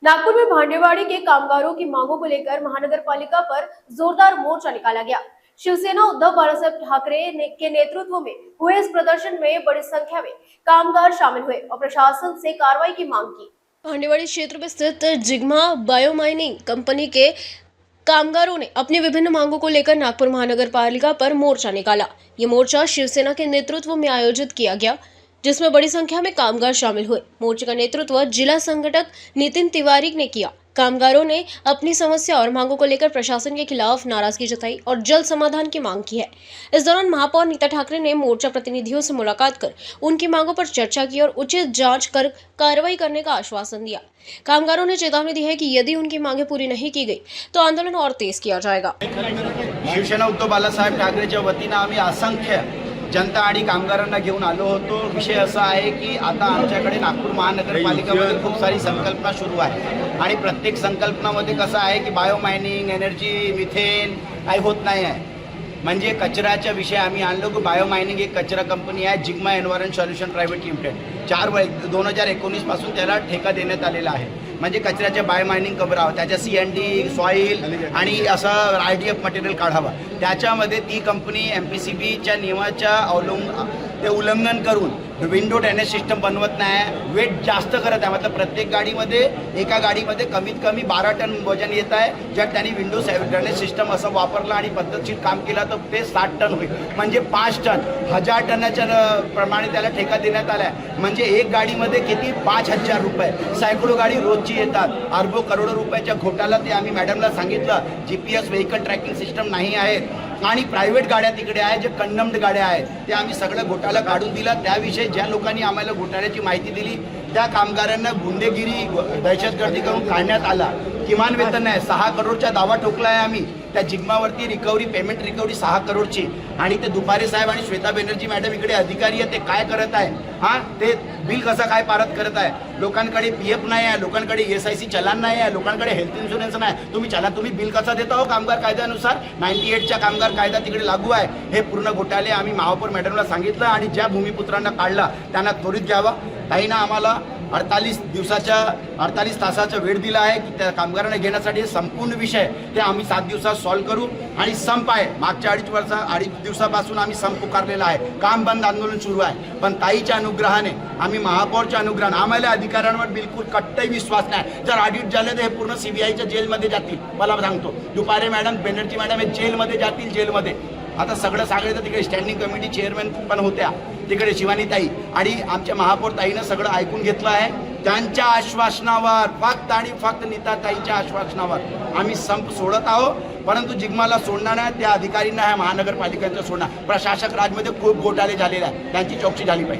नागपुर में भांडेवाड़ी के कामगारों की मांगों को लेकर महानगर पालिका पर जोरदार मोर्चा निकाला गया। शिवसेना उद्धव बालासाहेब ठाकरे के नेतृत्व में हुए इस प्रदर्शन में बड़ी संख्या में कामगार शामिल हुए और प्रशासन से कार्रवाई की मांग की। भांडेवाड़ी क्षेत्र में स्थित जिग्मा बायोमाइनिंग कंपनी के कामगारों ने अपनी विभिन्न मांगों को लेकर नागपुर महानगर पालिका पर मोर्चा निकाला। ये मोर्चा शिवसेना के नेतृत्व में आयोजित किया गया, जिसमें बड़ी संख्या में कामगार शामिल हुए। मोर्चे का नेतृत्व जिला संगठक नितिन तिवारी ने किया। कामगारों ने अपनी समस्या और मांगों को लेकर प्रशासन के खिलाफ नाराजगी जताई और जल्द समाधान की मांग की है। इस दौरान महापौर नीता ठाकरे ने मोर्चा प्रतिनिधियों से मुलाकात कर उनकी मांगों पर चर्चा की और उचित जांच कर कार्रवाई करने का आश्वासन दिया। कामगारों ने चेतावनी दी है कि यदि उनकी मांगें पूरी नहीं की गई तो आंदोलन और तेज किया जाएगा। शिवसेना उद्धव बालासाहेब ठाकरेच्या वतीनं आम्ही असंख्य जनता आणि कामगारांना घेऊन आलो होतो। विषय असा आहे की आता आमच्याकडे नागपूर महानगरपालिकेमध्ये खूप सारी संकल्पना सुरू आहे आणि प्रत्येक संकल्पनामध्ये कसं आहे की बायोमायनिंग, एनर्जी, मिथेन काही होत नाही आहे। म्हणजे कचऱ्याचा विषय आम्ही आणलो की बायोमायनिंग एक कचरा कंपनी आहे, जिग्मा एन्व्हायरमेंट सोल्युशन प्रायव्हेट लिमिटेड। 2019 पासून त्याला ठेका देण्यात आलेला आहे। म्हणजे कचऱ्याच्या बायोमायनिंग करावं, त्याच्या CND, सॉईल आणि असं RDF मटेरियल काढावं। त्याच्यामध्ये ती कंपनी MPCBच्या नियमाच्या उल्लंघन करून विंडो ड्रेनेज सिस्टम बनवत नाही, वेट जास्त करत आहे। मतलब प्रत्येक गाडीमध्ये एका गाडीमध्ये कमीत कमी 12 टन वजन येत आहे। जर त्यांनी विंडो ड्रेनेज सिस्टम असं वापरला आणि पद्धतशीर काम केलं तर ते 60 टन होईल, म्हणजे 5 टन 1000 टनाच्या प्रमाणे त्याला ठेका देण्यात आला आहे। म्हणजे एक गाडीमध्ये किती 5000 रुपये, सैकड़ो गाडी रोजची येतात। अरबो करोडो रुपयाच्या घोटाला ते आम्ही मॅडमला सांगितलं। GPS व्हेकल ट्रॅकिंग सिस्टम नाही आहे आणि प्रायव्हेट गाड्या तिकडे आहे, जे कंडम्ड गाड्या आहेत ते आम्ही सगळं घोटाला काढून दिला। त्याविषयी ज्या लोकांनी आम्हाला घोटाळ्याची माहिती दिली त्या कामगारांना गुंडेगिरी, दहशतगर्दी करून काढण्यात आला। किमान वेतन नाही, 6 करोडचा दावा ठोकला आहे आम्ही त्या जिग्मावरती। रिकव्हरी पेमेंट रिकव्हरी 6 करोडची आणि ते दुपारे साहेब आणि श्वेता बॅनर्जी मॅडम इकडे अधिकारी आहे, ते काय करत आहे? हां, ते बिल कसं काय पारत करत आहे? लोकांकडे PF नाही आहे, लोकांकडे SIC चलान नाही आहे, लोकांकडे हेल्थ इन्शुरन्स नाही। तुम्ही बिल कसा देता हो? कामगार कायद्यानुसार 98च्या कामगार कायदा तिकडे लागू आहे। हे पूर्ण घोटाळे आम्ही महापौर मॅडमला सांगितलं आणि ज्या भूमिपुत्रांना काढला त्यांना त्वरित घ्यावा। ताईनं आम्हाला 48 तासाचा वेळ दिला आहे की त्या कामगारांना घेण्यासाठी संपूर्ण विषय ते आम्ही 7 दिवसात सॉल्व्ह करू आणि संप आहे। मागच्या 2.5 दिवसापासून आम्ही संप पुकारलेला आहे, काम बंद आंदोलन सुरू आहे। पण ताईच्या अनुग्रहाने, आम्ही महापौरच्या अनुग्रहाने, आम्हाला अधिकाऱ्यांवर बिलकुल कट्टही विश्वास नाही। जर ऑडिट झाले तर हे पूर्ण CBIच्या जेलमध्ये जातील, मला सांगतो। दुपारे मॅडम, बॅनर्जी मॅडम हे जेलमध्ये जातील, जेलमध्ये। आता सगळं सांगायचं तिकडे स्टँडिंग कमिटी चेअरमॅन पण होत्या तिकडे शिवानी ताई आणि आमच्या महापौर ताईनं सगळं ऐकून घेतलं आहे। त्यांच्या आश्वासनावर, फक्त आणि फक्त नीता ताईच्या आश्वासनावर आम्ही संप सोडत आहोत। परंतु जिग्माला सोडणार नाही, त्या अधिकाऱ्यांना ह्या महानगरपालिकेचं सोडणार। प्रशासक राजमध्ये खूप घोटाळे झालेले आहेत, त्यांची चौकशी झाली पाहिजे।